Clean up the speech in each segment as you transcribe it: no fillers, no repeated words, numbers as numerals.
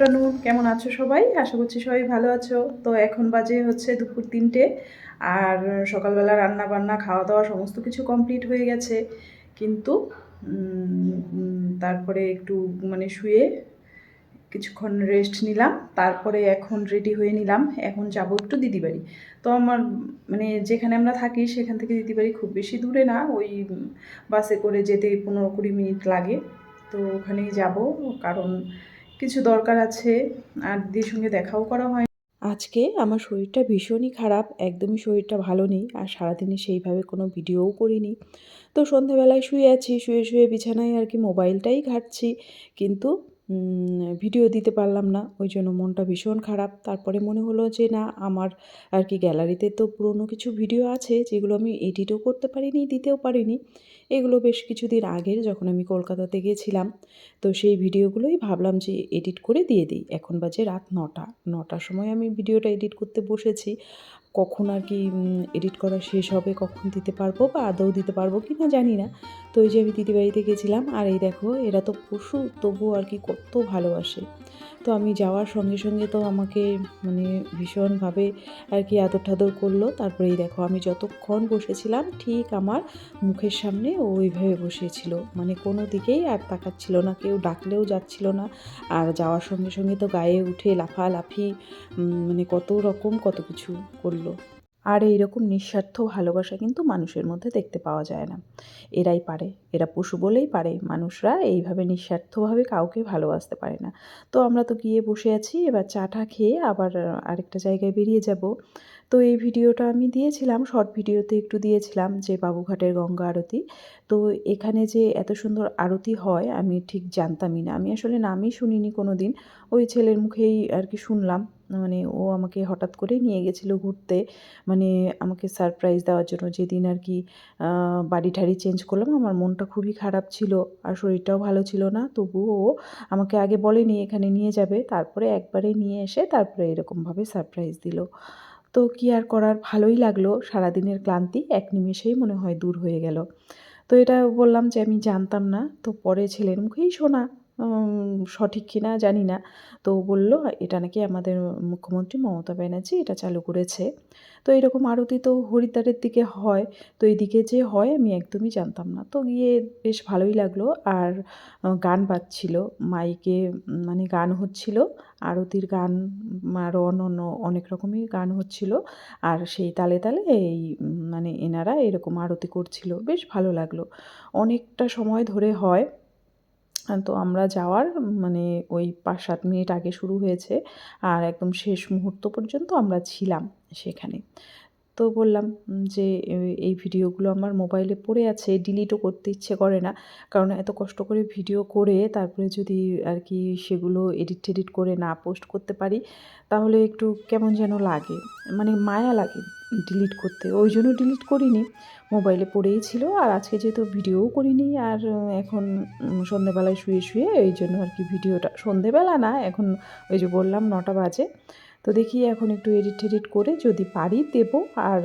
Afternoon, কেমন আছো সবাই? আশা করছি সবাই ভালো আছো। তো এখন বাজে হচ্ছে দুপুর 3টে। আর সকালবেলা রান্না বান্না খাওয়া দাওয়া সমস্ত কিছু কমপ্লিট হয়ে গেছে। কিন্তু তারপরে একটু শুয়ে কিছুক্ষণ রেস্ট নিলাম। তারপরে এখন রেডি হয়ে নিলাম, এখন যাব একটু দিদি বাড়ি। তো আমার যেখানে আমরা থাকি সেখান থেকে দিদি বাড়ি খুব বেশি দূরে না, ওই বাসে করে যেতে 15-20 মিনিট লাগে। তো ওখানেই যাব, কারণ কিছু দরকার আছে, আর দিদির সঙ্গে দেখাও করা হয়। আজকে আমার শরীরটা ভীষণই খারাপ, একদমই শরীরটা ভালো নেই, আর সারাদিনে সেইভাবে কোনো ভিডিওও করিনি। তো সন্ধেবেলায় শুয়ে আছি, শুয়ে শুয়ে বিছানায় আর কি মোবাইলটাই ঘাঁটছি, কিন্তু ভিডিও দিতে পারলাম না, ওই জন্য মনটা ভীষণ খারাপ। তারপরে মনে হলো যে না, আমার আর কি গ্যালারিতে তো পুরনো কিছু ভিডিও আছে যেগুলো আমি এডিটও করতে পারিনি, দিতেও পারিনি। এগুলো বেশ কিছুদিন আগের, যখন আমি কলকাতাতে গিয়েছিলাম। তো সেই ভিডিওগুলোই ভাবলাম যে এডিট করে দিয়ে দিই। এখন বাজে রাত 9টার সময় আমি ভিডিওটা এডিট করতে বসেছি। কখন আর কি এডিট করা শেষ হবে, কখন দিতে পারবো বা আদৌ দিতে পারবো কি না জানি না। তো এই যে আমি দিদি বাড়িতে গেছিলাম, আর এই দেখো এরা তো পশু, তবুও আর কি কত ভালোবাসে। তো আমি যাওয়ার সঙ্গে সঙ্গে তো আমাকে ভীষণভাবে আর কি আদর ঠাদর করলো। তারপরে এই দেখো আমি যতক্ষণ বসেছিলাম ঠিক আমার মুখের সামনে ও ওইভাবে বসেছিল, কোনো দিকেই আর তাকাচ্ছিল না, কেউ ডাকলেও যাচ্ছিল না। আর যাওয়ার সঙ্গে সঙ্গে তো গায়ে উঠে লাফালাফি, কত রকম কত কিছু করলো। আর এইরকম নিঃস্বার্থ ভালোবাসা কিন্তু মানুষের মধ্যে দেখতে পাওয়া যায় না। এরাই পারে, এরা পশু বলেই পারে, মানুষরা এইভাবে নিঃস্বার্থভাবে কাউকে ভালোবাসতে পারে না। তো আমরা তো গিয়ে বসে আছি, এবার চাটা খেয়ে আবার আরেকটা জায়গায় বেরিয়ে যাব। তো এই ভিডিওটা আমি দিয়েছিলাম, শর্ট ভিডিওতে একটু দিয়েছিলাম যে বাবুঘাটের গঙ্গা আরতি। তো এখানে যে এত সুন্দর আরতি হয় আমি ঠিক জানতামই না, আমি আসলে নামই শুনিনি কোনো দিন। ওই ছেলের মুখেই আর কি শুনলাম। ও আমাকে হঠাৎ করে নিয়ে গেছিলো ঘুরতে, আমাকে সারপ্রাইজ দেওয়ার জন্য। যেদিন আর কি বাড়ি ঠাড়ি চেঞ্জ করলাম, আমার মনটা খুবই খারাপ ছিল, আর শরীরটাও ভালো ছিল না। তবুও ও আমাকে আগে বলেনি এখানে নিয়ে যাবে, তারপরে একবারে নিয়ে এসে তারপরে এরকমভাবে সারপ্রাইজ দিল। তো কী আর করার, ভালোই লাগলো। সারাদিনের ক্লান্তি এক নিমেষেই মনে হয় দূর হয়ে গেল। তো এটা বললাম যে আমি জানতাম না। তো পরে ছেলের মুখেই শোনা, সঠিক কিনা জানি না। তো বলল এটা নাকি আমাদের মুখ্যমন্ত্রী মমতা ব্যানার্জি এটা চালু করেছে। তো এরকম আরতি তো হরিদ্বারের দিকে হয়, তো এইদিকে যে হয় আমি একদমই জানতাম না। তো গিয়ে বেশ ভালোই লাগলো। আর গান বাজছিল মাইকে, গান হচ্ছিল, আরতির গান, আরও অন্যান্য অনেক রকমই গান হচ্ছিল। আর সেই তালে তালে এই এনারা এরকম আরতি করছিল, বেশ ভালো লাগলো। অনেকটা সময় ধরে হয়। তো আমরা যাওয়ার ওই 5-7 মিনিট আগে শুরু হয়েছে, আর একদম শেষ মুহূর্ত পর্যন্ত আমরা ছিলাম সেখানে। তো বললাম যে এই ভিডিওগুলো আমার মোবাইলে পড়ে আছে, ডিলিটও করতে ইচ্ছে করে না। কারণ এত কষ্ট করে ভিডিও করে তারপরে যদি আর কি সেগুলো এডিট টেডিট করে না পোস্ট করতে পারি, তাহলে একটু কেমন যেন লাগে, মায়া লাগে ডিলিট করতে। ওই জন্য ডিলিট করিনি, মোবাইলে পড়েই ছিল। আর আজকে যেহেতু ভিডিওও করিনি, আর এখন সন্ধেবেলায় শুয়ে শুয়ে এই জন্য আর কি ভিডিওটা, সন্ধেবেলা না, এখন ওই যে বললাম 9টা বাজে। তো দেখি এখন একটু এডিট টেডিট করে যদি পারি দেব, আর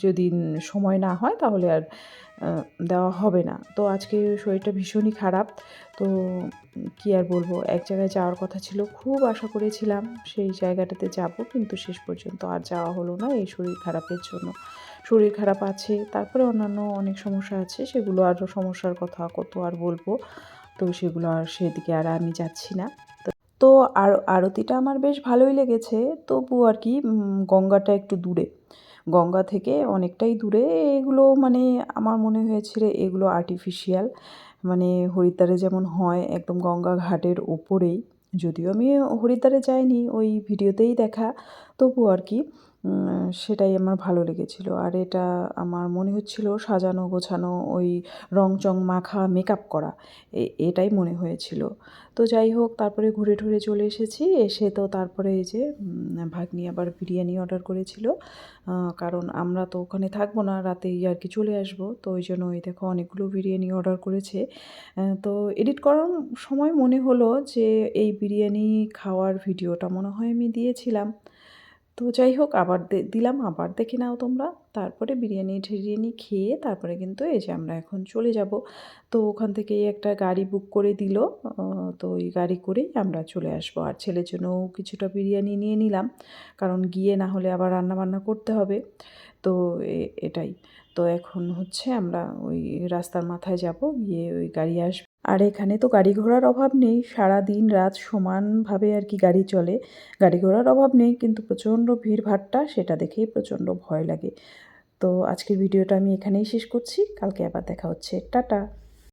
যদি সময় না হয় তাহলে আর দেওয়া হবে না। তো আজকে শরীরটা ভীষণই খারাপ। তো কী আর বলবো, এক জায়গায় যাওয়ার কথা ছিল, খুব আশা করেছিলাম সেই জায়গাটাতে যাব, কিন্তু শেষ পর্যন্ত আর যাওয়া হলো না এই শরীর খারাপের জন্য। শরীর খারাপ আছে, তারপরে অন্যান্য অনেক সমস্যা আছে, সেগুলো আরও সমস্যার কথা কত আর বলবো। তো সেগুলো আর সেদিকে আর আমি যাচ্ছি না। তো আরতিটা আমার বেশ ভালোই লেগেছে, তবুও আর কি গঙ্গাটা একটু দূরে, গঙ্গা থেকে অনেকটাই দূরে। এগুলো আমার মনে হয়েছিল এগুলো আর্টিফিশিয়াল, হরিদ্বারে যেমন হয় একদম গঙ্গা ঘাটের ওপরেই। যদিও আমি হরিদ্বারে যাইনি, ওই ভিডিওতেই দেখা, তবুও আর কি সেটাই আমার ভালো লেগেছিল। আর এটা আমার মনে হচ্ছিল সাজানো গোছানো, ওই রং চং মাখা, মেকআপ করা, এটাই মনে হয়েছিল। তো যাই হোক, তারপরে ঘুরে টুরে চলে এসেছি। এসে তো তারপরে এই যে ভাগ্নি আবার বিরিয়ানি অর্ডার করেছিল, কারণ আমরা তো ওখানে থাকবো না, রাতেই আর কি চলে আসবো। তো ওই জন্য ওই দেখো অনেকগুলো বিরিয়ানি অর্ডার করেছে। তো এডিট করার সময় মনে হলো যে এই বিরিয়ানি খাওয়ার ভিডিওটা মনে হয় আমি দিয়েছিলাম। তো যাই হোক আবার দিলাম, আবার দেখে নাও তোমরা। তারপরে বিরিয়ানি টিরিয়ানি খেয়ে তারপরে কিন্তু এই যে আমরা এখন চলে যাব। তো ওখান থেকেই একটা গাড়ি বুক করে দিল। তো ওই গাড়ি করেই আমরা চলে আসবো। আর ছেলের জন্যও কিছুটা বিরিয়ানি নিয়ে নিলাম, কারণ গিয়ে না হলে আবার রান্নাবান্না করতে হবে। তো এটাই। তো এখন হচ্ছে আমরা ওই রাস্তার মাথায় যাব, গিয়ে ওই গাড়ি আসবে। আর এখানে তো গাড়ি ঘোড়ার অভাব নেই, সারাদিন রাত সমানভাবে আর কি গাড়ি চলে। গাড়ি ঘোড়ার অভাব নেই, কিন্তু প্রচণ্ড ভিড়ভাট্টা, সেটা দেখেই প্রচণ্ড ভয় লাগে। তো আজকের ভিডিওটা আমি এখানেই শেষ করছি, কালকে আবার দেখা হচ্ছে, টাটা।